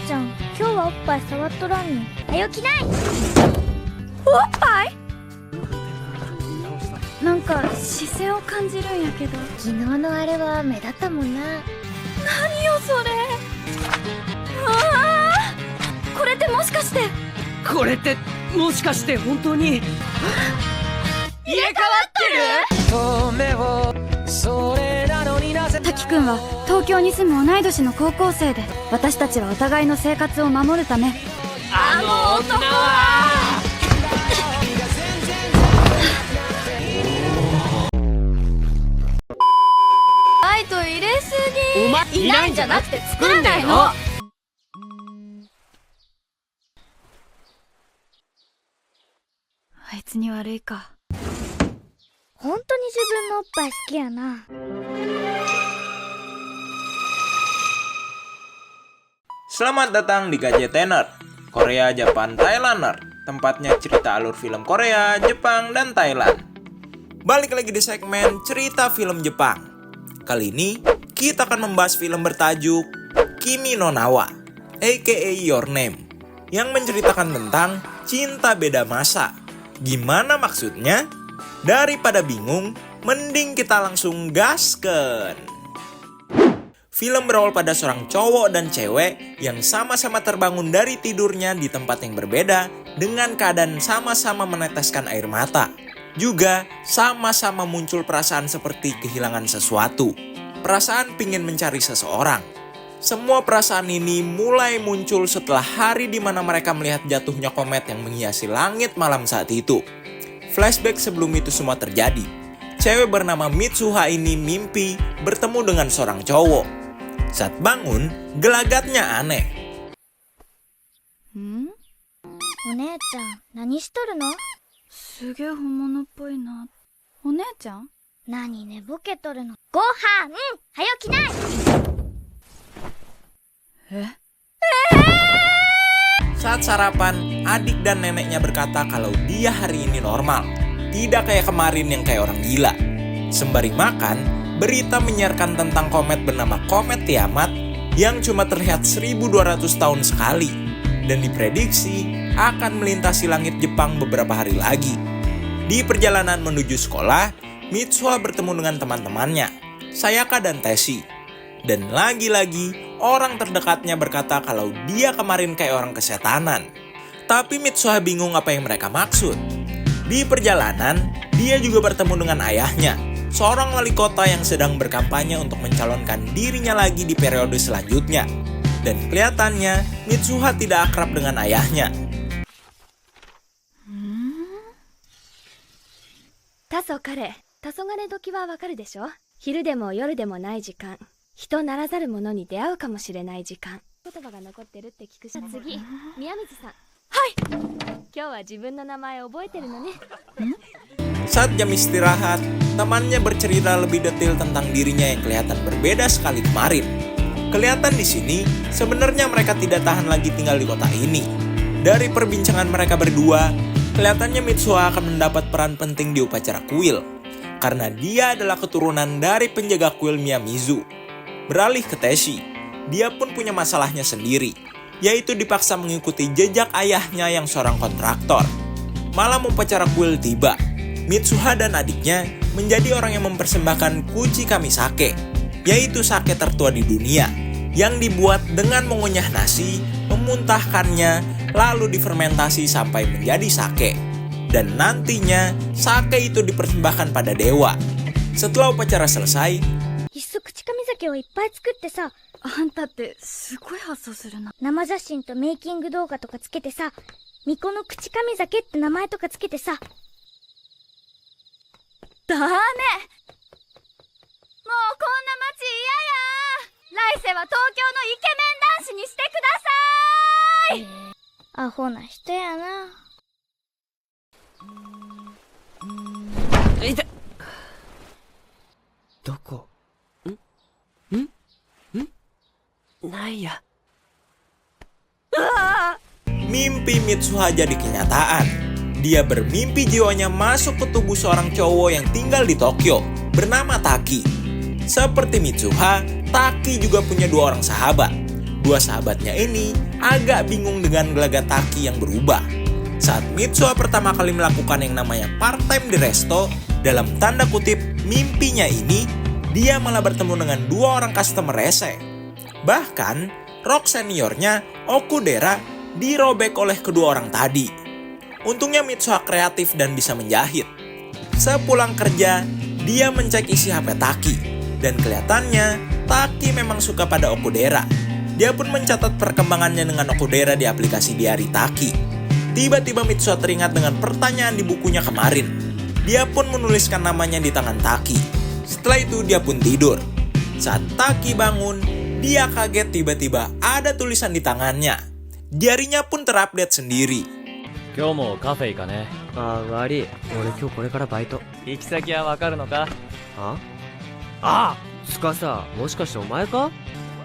ちゃん、今日はおっぱい触っとらんに。はよ起きない。おっぱい？なんか視線を感じるんやけど。昨日のあれは目立ったもんな。何よそれ。ああ、これってもしかして。これってもしかして本当に入れ替わってる？滝くんは東京に住む同い年の高校生で、私たちはお互いの生活を守るため、あの女はライト入れすお前ぎ。いないんじゃなくて作らないの。あいつに悪いか。本当に自分のおっぱい好きやな。Selamat datang di Gadgetener, Korea, Japan, Thailander. Tempatnya cerita alur film Korea, Jepang, dan Thailand. Balik lagi di segmen cerita film Jepang. Kali ini kita akan membahas film bertajuk Kimi no Nawa, aka Your Name, yang menceritakan tentang cinta beda masa. Gimana maksudnya? Daripada bingung, mending kita langsung gasken. Film berawal pada seorang cowok dan cewek yang sama-sama terbangun dari tidurnya di tempat yang berbeda dengan keadaan sama-sama meneteskan air mata. Juga sama-sama muncul perasaan seperti kehilangan sesuatu. Perasaan pingin mencari seseorang. Semua perasaan ini mulai muncul setelah hari di mana mereka melihat jatuhnya komet yang menghiasi langit malam saat itu. Flashback sebelum itu semua terjadi. Cewek bernama Mitsuha ini mimpi bertemu dengan seorang cowok. Saat bangun, gelagatnya aneh. お姉ちゃん、何しとるの？すげえ本物っぽいな。お姉ちゃん？何寝ぼけとるの？ご飯、はよ起きない。Saat sarapan, adik dan neneknya berkata kalau dia hari ini normal. Tidak kayak kemarin yang kayak orang gila. Sembari makan, berita menyiarkan tentang komet bernama Komet Tiamat yang cuma terlihat 1200 tahun sekali dan diprediksi akan melintasi langit Jepang beberapa hari lagi. Di perjalanan menuju sekolah, Mitsuha bertemu dengan teman-temannya, Sayaka dan Teshi. Dan lagi-lagi, orang terdekatnya berkata kalau dia kemarin kayak orang kesetanan. Tapi Mitsuha bingung apa yang mereka maksud. Di perjalanan, dia juga bertemu dengan ayahnya, seorang wali kota yang sedang berkampanye untuk mencalonkan dirinya lagi di periode selanjutnya. Dan kelihatannya, Mitsuha tidak akrab dengan ayahnya. 黄昏時はわかるでしょ。昼でも夜でもない時間、人ならざる者に出会うかもしれない時間。言葉が残ってるって聞くし。次、宮水さん。はい。今日は自分の名前覚えてるのね。Saat jam istirahat, temannya bercerita lebih detail tentang dirinya yang kelihatan berbeda sekali kemarin. Kelihatan di sini, sebenarnya mereka tidak tahan lagi tinggal di kota ini. Dari perbincangan mereka berdua, kelihatannya Mitsuha akan mendapat peran penting di upacara kuil. Karena dia adalah keturunan dari penjaga kuil Miyamizu. Beralih ke Teshi, dia pun punya masalahnya sendiri, yaitu dipaksa mengikuti jejak ayahnya yang seorang kontraktor. Malam upacara kuil tiba. Mitsuha dan adiknya menjadi orang yang mempersembahkan Kuchi Kamisake, yaitu sake tertua di dunia, yang dibuat dengan mengunyah nasi, memuntahkannya, lalu difermentasi sampai menjadi sake. Dan nantinya, sake itu dipersembahkan pada dewa. Setelah upacara selesai, いっそ口紙酒をいっぱい作ってさ、あんたってすごい発想するな。生写真とメイキング動画とかつけてさ、巫女の口紙酒って名前とかつけてさ。ダメ。もうこんな街嫌や。来世は東京のイケメン男子にしてください。アホな人やな。いた。どこ？ないや。mimpi Mitsuha jadi kenyataan. Dia bermimpi jiwanya masuk ke tubuh seorang cowok yang tinggal di Tokyo, bernama Taki. Seperti Mitsuha, Taki juga punya dua orang sahabat. Dua sahabatnya ini agak bingung dengan gelagat Taki yang berubah. Saat Mitsuha pertama kali melakukan yang namanya part-time di resto, dalam tanda kutip mimpinya ini, dia malah bertemu dengan dua orang customer rese. Bahkan, rok seniornya Okudera dirobek oleh kedua orang tadi. Untungnya Mitsuha kreatif dan bisa menjahit. Sepulang kerja, dia mencek isi HP Taki. Dan kelihatannya, Taki memang suka pada Okudera. Dia pun mencatat perkembangannya dengan Okudera di aplikasi diari Taki. Tiba-tiba Mitsuha teringat dengan pertanyaan di bukunya kemarin. Dia pun menuliskan namanya di tangan Taki. Setelah itu dia pun tidur. Saat Taki bangun, dia kaget tiba-tiba ada tulisan di tangannya. Diarinya pun terupdate sendiri. 今日もカフェ行かね。あー悪い、俺今日これからバイト。行き先はわかるのか？ああつかさ、もしかしてお前か？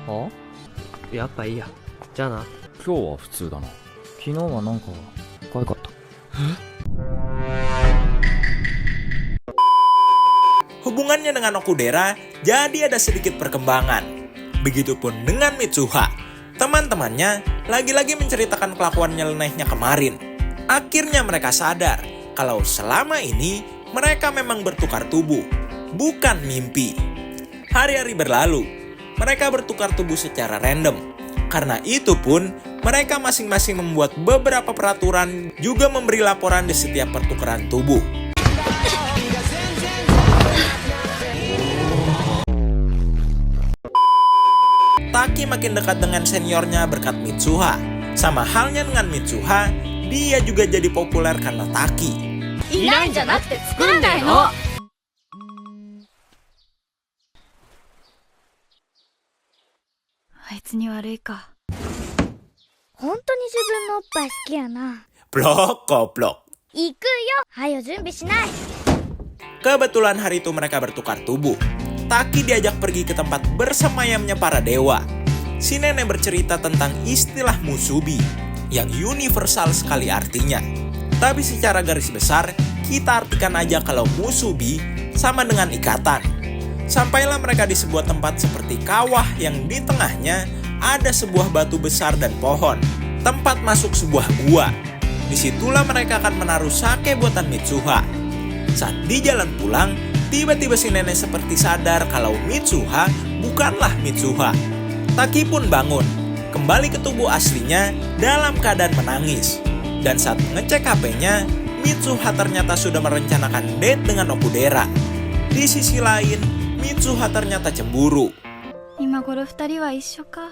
あ？やっぱいいや。じゃあな。今日は普通だな。昨日はなんか可愛かった。Hubungannya dengan Okudera jadi ada sedikit perkembangan. Begitupun dengan Mitsuha. Teman-temannya lagi-lagi menceritakan kelakuan nyelenehnya kemarin. Akhirnya mereka sadar kalau selama ini mereka memang bertukar tubuh, bukan mimpi. Hari-hari berlalu, mereka bertukar tubuh secara random. Karena itu pun, mereka masing-masing membuat beberapa peraturan juga memberi laporan di setiap pertukaran tubuh. Taki makin dekat dengan seniornya berkat Mitsuha. Sama halnya dengan Mitsuha, dia juga jadi populer karena Taki. いないんじゃなくて作らないの。あいつに悪いか。本当に自分のおっぱい好きやな。 Blok goblok. 行くよ。はよ準備しない。 Kebetulan hari itu mereka bertukar tubuh. Taki diajak pergi ke tempat bersemayamnya para dewa. Si nenek bercerita tentang istilah musubi, yang universal sekali artinya. Tapi secara garis besar, kita artikan aja kalau musubi sama dengan ikatan. Sampailah mereka di sebuah tempat seperti kawah yang di tengahnya ada sebuah batu besar dan pohon. Tempat masuk sebuah gua. Disitulah mereka akan menaruh sake buatan Mitsuha. Saat di jalan pulang, tiba-tiba si nenek seperti sadar kalau Mitsuha bukanlah Mitsuha. Taki pun bangun, kembali ke tubuh aslinya dalam keadaan menangis. Dan saat mengecek HP-nya, Mitsuha ternyata sudah merencanakan date dengan Okudera. Di sisi lain, Mitsuha ternyata cemburu. 今頃二人は一緒か。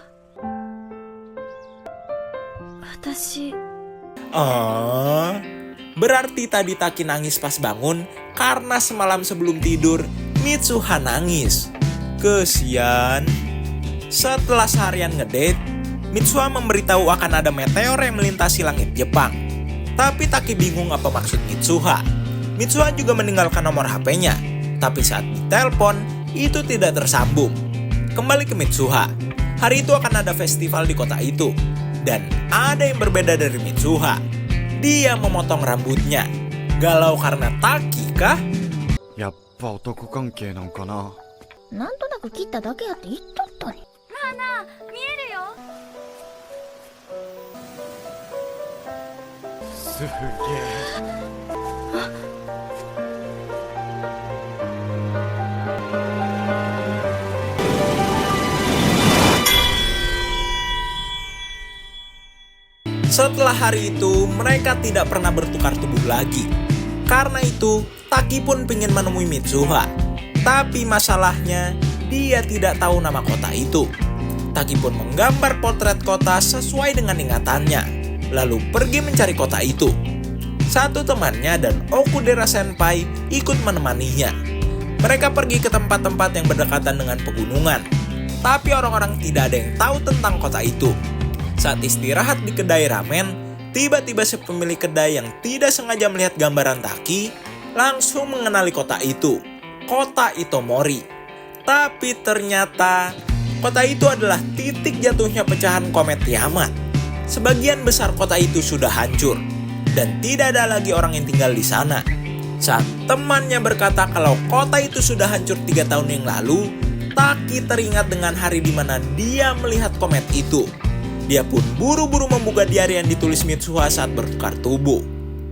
私 Berarti tadi Taki nangis pas bangun karena semalam sebelum tidur Mitsuha nangis. Kesian. Setelah seharian ngedate, Mitsuha memberitahu akan ada meteor yang melintasi langit Jepang. Tapi Taki bingung apa maksud Mitsuha. Mitsuha juga meninggalkan nomor HP-nya. Tapi saat ditelepon, itu tidak tersambung. Kembali ke Mitsuha. Hari itu akan ada festival di kota itu. Dan ada yang berbeda dari Mitsuha. Dia memotong rambutnya. Galau karena Taki kah? やっぱ男関係なんかな。なんとなく切っただけやって言っとったに。すげえ。Setelah hari itu, mereka tidak pernah bertukar tubuh lagi. Karena itu, Taki pun ingin menemui Mitsuha. Tapi masalahnya, dia tidak tahu nama kota itu. Taki pun menggambar potret kota sesuai dengan ingatannya, lalu pergi mencari kota itu. Satu temannya dan Okudera Senpai ikut menemaninya. Mereka pergi ke tempat-tempat yang berdekatan dengan pegunungan. Tapi orang-orang tidak ada yang tahu tentang kota itu. Saat istirahat di kedai ramen, tiba-tiba si pemilik kedai yang tidak sengaja melihat gambaran Taki langsung mengenali kota itu, kota Itomori. Tapi ternyata kota itu adalah titik jatuhnya pecahan komet Tiamat. Sebagian besar kota itu sudah hancur dan tidak ada lagi orang yang tinggal di sana. Saat temannya berkata kalau kota itu sudah hancur 3 tahun yang lalu, Taki teringat dengan hari di mana dia melihat komet itu. Dia pun buru-buru membuka diary yang ditulis Mitsuha saat bertukar tubuh.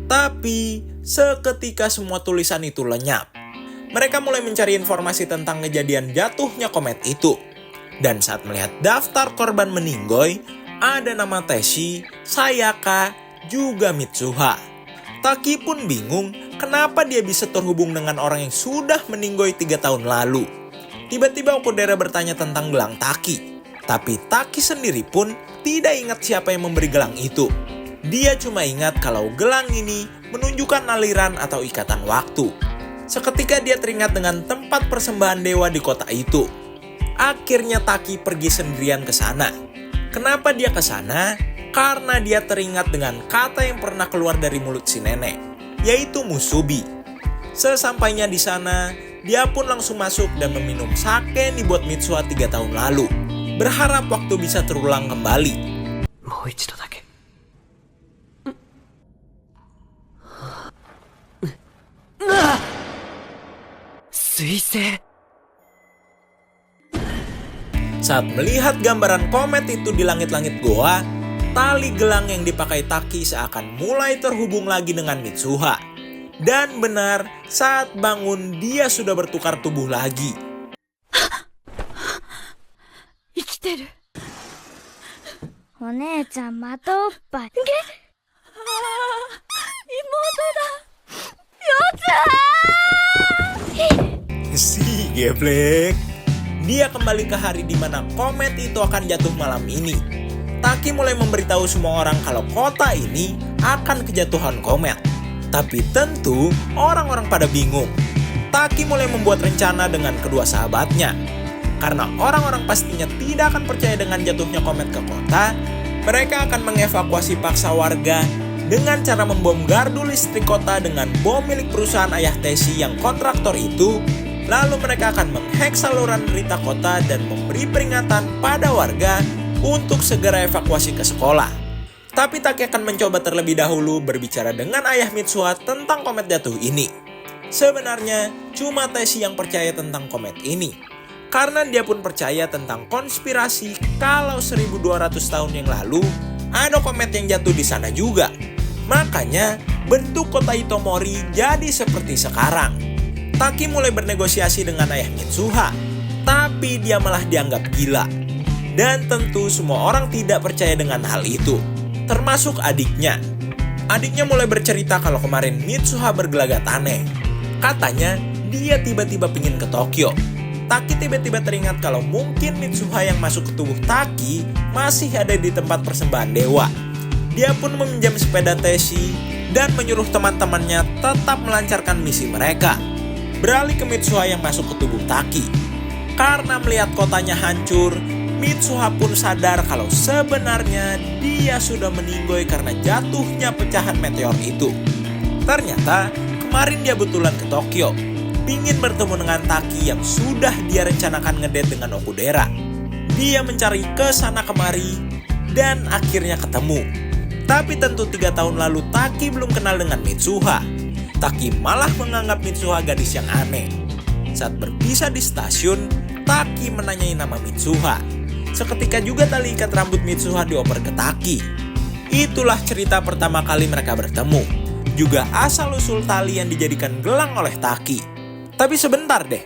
Tapi seketika semua tulisan itu lenyap. Mereka mulai mencari informasi tentang kejadian jatuhnya komet itu. Dan saat melihat daftar korban meninggoy, ada nama Teshi, Sayaka, juga Mitsuha. Taki pun bingung kenapa dia bisa terhubung dengan orang yang sudah meninggoy 3 tahun lalu. Tiba-tiba Okudera bertanya tentang gelang Taki. Tapi Taki sendiri pun tidak ingat siapa yang memberi gelang itu. Dia cuma ingat kalau gelang ini menunjukkan aliran atau ikatan waktu. Seketika dia teringat dengan tempat persembahan dewa di kota itu. Akhirnya Taki pergi sendirian ke sana. Kenapa dia ke sana? Karena dia teringat dengan kata yang pernah keluar dari mulut si nenek, yaitu musubi. Sesampainya di sana, dia pun langsung masuk dan meminum sake yang dibuat Mitsuha 3 tahun lalu. Berharap waktu bisa terulang kembali. もう一度だけ。彗星。 Saat melihat gambaran komet itu di langit-langit goa, tali gelang yang dipakai Taki seakan mulai terhubung lagi dengan Mitsuha. Dan benar, saat bangun dia sudah bertukar tubuh lagi. 生きてる。お姉ちゃんまたおっぱい。Si geblek. Dia kembali ke hari di mana komet itu akan jatuh malam ini. Taki mulai memberitahu semua orang kalau kota ini akan kejatuhan komet. Tapi tentu orang-orang pada bingung. Taki mulai membuat rencana dengan kedua sahabatnya. Karena orang-orang pastinya tidak akan percaya dengan jatuhnya komet ke kota, mereka akan mengevakuasi paksa warga dengan cara membom gardu listrik kota dengan bom milik perusahaan ayah Teshi yang kontraktor itu. Lalu mereka akan menghack saluran berita kota dan memberi peringatan pada warga untuk segera evakuasi ke sekolah. Tapi Taki akan mencoba terlebih dahulu berbicara dengan ayah Mitsuha tentang komet jatuh ini. Sebenarnya cuma Teshi yang percaya tentang komet ini. Karena dia pun percaya tentang konspirasi kalau 1200 tahun yang lalu ada komet yang jatuh di sana juga. Makanya bentuk kota Itomori jadi seperti sekarang. Taki mulai bernegosiasi dengan ayah Mitsuha, tapi dia malah dianggap gila. Dan tentu semua orang tidak percaya dengan hal itu, termasuk adiknya. Adiknya mulai bercerita kalau kemarin Mitsuha bergelagat aneh. Katanya dia tiba-tiba pingin ke Tokyo. Taki tiba-tiba teringat kalau mungkin Mitsuha yang masuk ke tubuh Taki masih ada di tempat persembahan dewa. Dia pun meminjam sepeda Teshi dan menyuruh teman-temannya tetap melancarkan misi mereka. Beralih ke Mitsuha yang masuk ke tubuh Taki. Karena melihat kotanya hancur, Mitsuha pun sadar kalau sebenarnya dia sudah meninggoy karena jatuhnya pecahan meteor itu. Ternyata kemarin dia betulan ke Tokyo, pingin bertemu dengan Taki yang sudah dia rencanakan ngedate dengan Okudera. Dia mencari ke sana kemari dan akhirnya ketemu. Tapi tentu 3 tahun lalu Taki belum kenal dengan Mitsuha. Taki malah menganggap Mitsuha gadis yang aneh. Saat berpisah di stasiun, Taki menanyai nama Mitsuha. Seketika juga tali ikat rambut Mitsuha dioper ke Taki. Itulah cerita pertama kali mereka bertemu. Juga asal-usul tali yang dijadikan gelang oleh Taki. Tapi sebentar deh,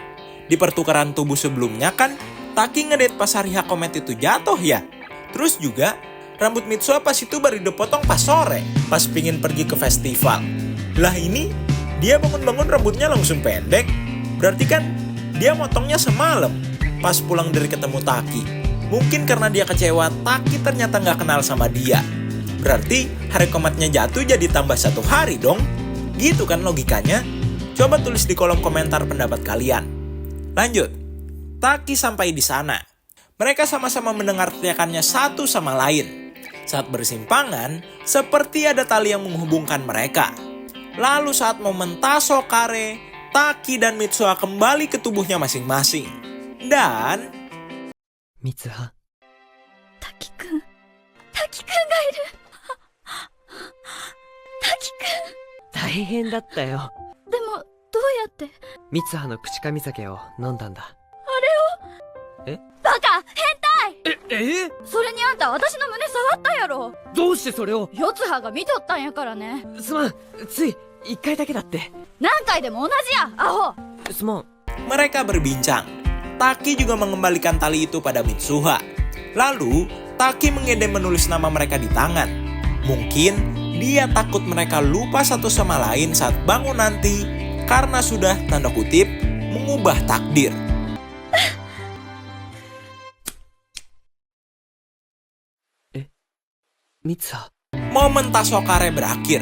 di pertukaran tubuh sebelumnya kan Taki ngedate pas hari hak komet itu jatuh ya. Terus juga rambut Mitsuha pas itu baru dipotong pas sore, pas pingin pergi ke festival. Lah ini, dia bangun-bangun rambutnya langsung pendek. Berarti kan dia motongnya semalam pas pulang dari ketemu Taki. Mungkin karena dia kecewa Taki ternyata nggak kenal sama dia. Berarti hari kometnya jatuh jadi tambah 1 hari dong. Gitu kan logikanya? Coba tulis di kolom komentar pendapat kalian. Lanjut, Taki sampai di sana. Mereka sama-sama mendengar teriakannya satu sama lain. Saat bersimpangan, seperti ada tali yang menghubungkan mereka. Lalu saat momen Tasokare, Taki dan Mitsuha kembali ke tubuhnya masing-masing. Dan 三葉。滝くんがいる。滝くん。大変だったよ。でもどうやって？三葉の口上酒を飲んだんだ。あれをそれにあんた私の胸触ったやろ。どうしてそれを。四葉が見とったんやからね。すまん、つい1回だけだって。何回でも同じや、アホ。すまん。Mereka berbincang. Taki juga mengembalikan tali itu pada Mitsuha. Lalu, Taki mengedem menulis nama mereka di tangan. Mungkin dia takut mereka lupa satu sama lain saat bangun nanti karena sudah tanda kutip mengubah takdir. Mitsuha. Momen Tasokare berakhir.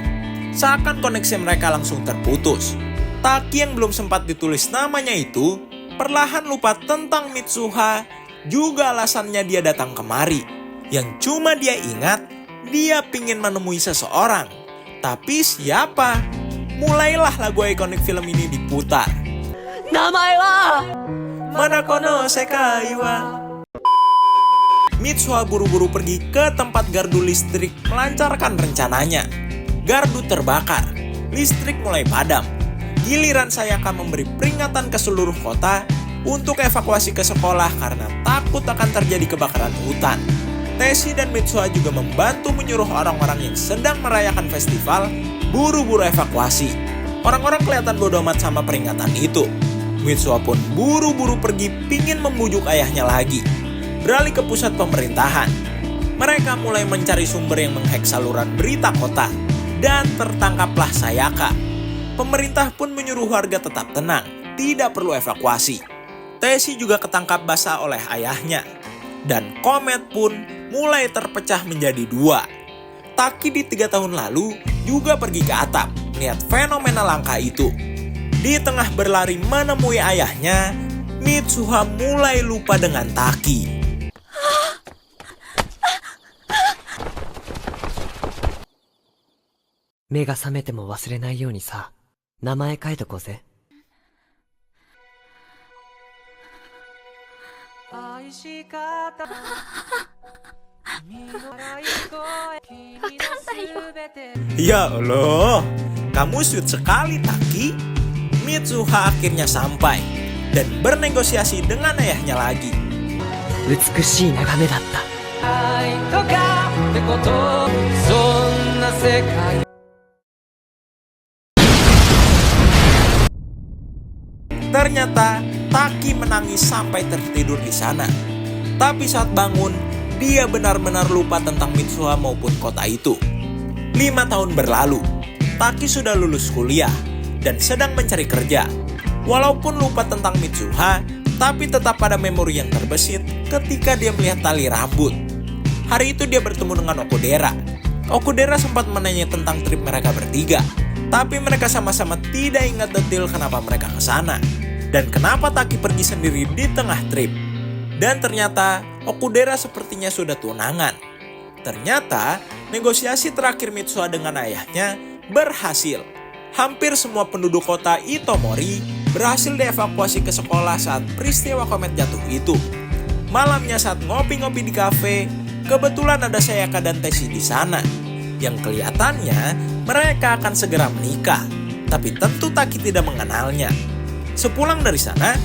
Seakan koneksi mereka langsung terputus. Taki yang belum sempat ditulis namanya itu perlahan lupa tentang Mitsuha, juga alasannya dia datang kemari. Yang cuma dia ingat, dia pingin menemui seseorang. Tapi siapa? Mulailah lagu ikonik film ini diputar. Namae wa Manako no sekai wa. Mitsuha buru-buru pergi ke tempat gardu listrik melancarkan rencananya. Gardu terbakar, listrik mulai padam. Giliran Sayaka memberi peringatan ke seluruh kota untuk evakuasi ke sekolah karena takut akan terjadi kebakaran hutan. Teshi dan Mitsuha juga membantu menyuruh orang-orang yang sedang merayakan festival buru-buru evakuasi. Orang-orang kelihatan bodo amat sama peringatan itu. Mitsuha pun buru-buru pergi pingin membujuk ayahnya lagi. Beralih ke pusat pemerintahan. Mereka mulai mencari sumber yang menghack saluran berita kota. Dan tertangkaplah Sayaka. Pemerintah pun menyuruh warga tetap tenang, tidak perlu evakuasi. Teshi juga ketangkap basah oleh ayahnya. Dan Komet pun mulai terpecah menjadi dua. Taki di 3 tahun lalu juga pergi ke atap, melihat fenomena langka itu. Di tengah berlari menemui ayahnya, Mitsuha mulai lupa dengan Taki. 目が覚めても忘れないようにさ、名前書いとこうぜ。Ya Allah, kamu sweet sekali Taki. Mitsuha akhirnya sampai dan bernegosiasi dengan ayahnya lagi. 美しい眺めだった。 Ternyata Taki menangis sampai tertidur di sana. Tapi saat bangun, dia benar-benar lupa tentang Mitsuha maupun kota itu. 5 tahun berlalu, Taki sudah lulus kuliah dan sedang mencari kerja. Walaupun lupa tentang Mitsuha, tapi tetap pada memori yang terbesit ketika dia melihat tali rambut. Hari itu dia bertemu dengan Okudera. Okudera sempat menanya tentang trip mereka bertiga. Tapi mereka sama-sama tidak ingat detail kenapa mereka ke sana dan kenapa Taki pergi sendiri di tengah trip. Dan ternyata Okudera sepertinya sudah tunangan. Ternyata negosiasi terakhir Mitsuha dengan ayahnya berhasil. Hampir semua penduduk kota Itomori berhasil dievakuasi ke sekolah saat peristiwa komet jatuh itu. Malamnya saat ngopi-ngopi di kafe, kebetulan ada Sayaka dan Teshi di sana. Yang kelihatannya mereka akan segera menikah, tapi tentu Taki tidak mengenalnya. Sepulang dari sana,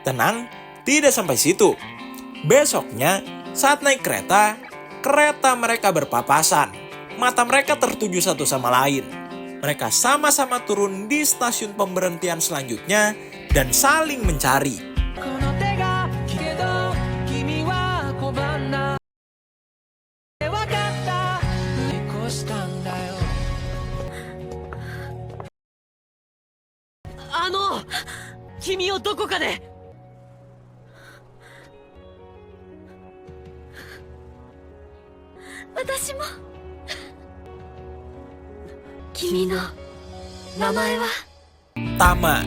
tenang, tidak sampai situ. Besoknya, saat naik kereta mereka berpapasan. Mata mereka tertuju satu sama lain. Mereka sama-sama turun di stasiun pemberhentian selanjutnya dan saling mencari. Kimi wo doko ka de? 私も君の名前は Tama.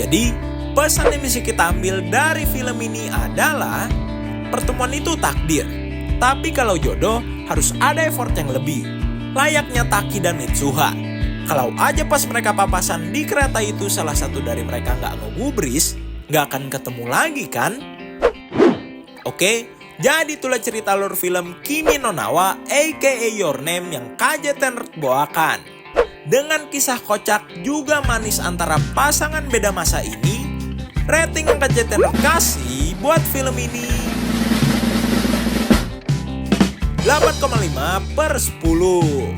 Jadi, pesan yang bisa kita ambil dari film ini adalah pertemuan itu takdir. Tapi kalau jodoh harus ada effort yang lebih. Layaknya Taki dan Mitsuha. Kalau aja pas mereka papasan di kereta itu salah satu dari mereka nggak ngegubris, nggak akan ketemu lagi kan? Oke, jadi itulah cerita alur film Kimi no Nawa aka Your Name yang KJT Nerd bawakan. Dengan kisah kocak juga manis antara pasangan beda masa ini, rating yang KJT Nerd kasih buat film ini 8,5/10.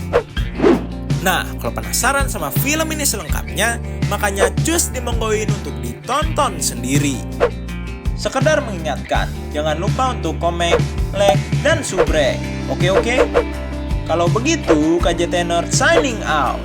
Nah, kalau penasaran sama film ini selengkapnya, makanya cus dimonggoin untuk ditonton sendiri. Sekedar mengingatkan, jangan lupa untuk komen, like, dan subrek. Oke? Kalau begitu, KJT Nerd signing out.